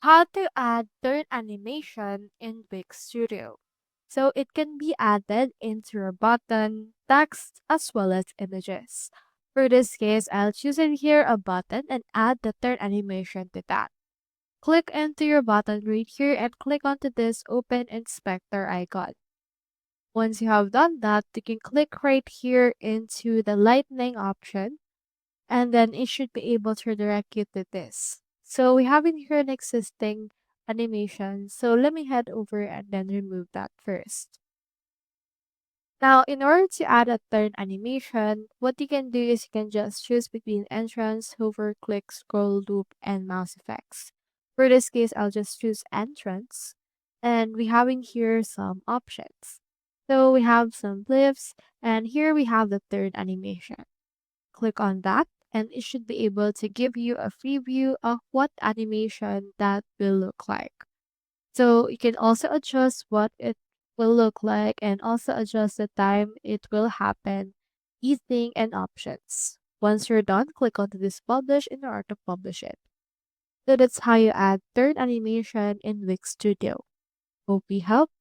How to add turn animation in Wix Studio. So it can be added into your button, text, as well as images. For this case, I'll choose in here a button and add the turn animation to that. Click into your button right here and click onto this open inspector icon. Once you have done that, you can click right here into the lightning option and then it should be able to redirect you to this. So we have in here an existing animation. So let me head over and then remove that first. Now, in order to add a third animation, what you can do is you can just choose between entrance, hover, click, scroll, loop, and mouse effects. For this case, I'll just choose entrance. And we have in here some options. So we have some glyphs, and here we have the third animation. Click on that, and it should be able to give you a preview of what animation that will look like. So you can also adjust what it will look like and also adjust the time it will happen using and options. Once you're done, click on this publish in order to publish it. So that's how you add third animation in Wix Studio. Hope we helped.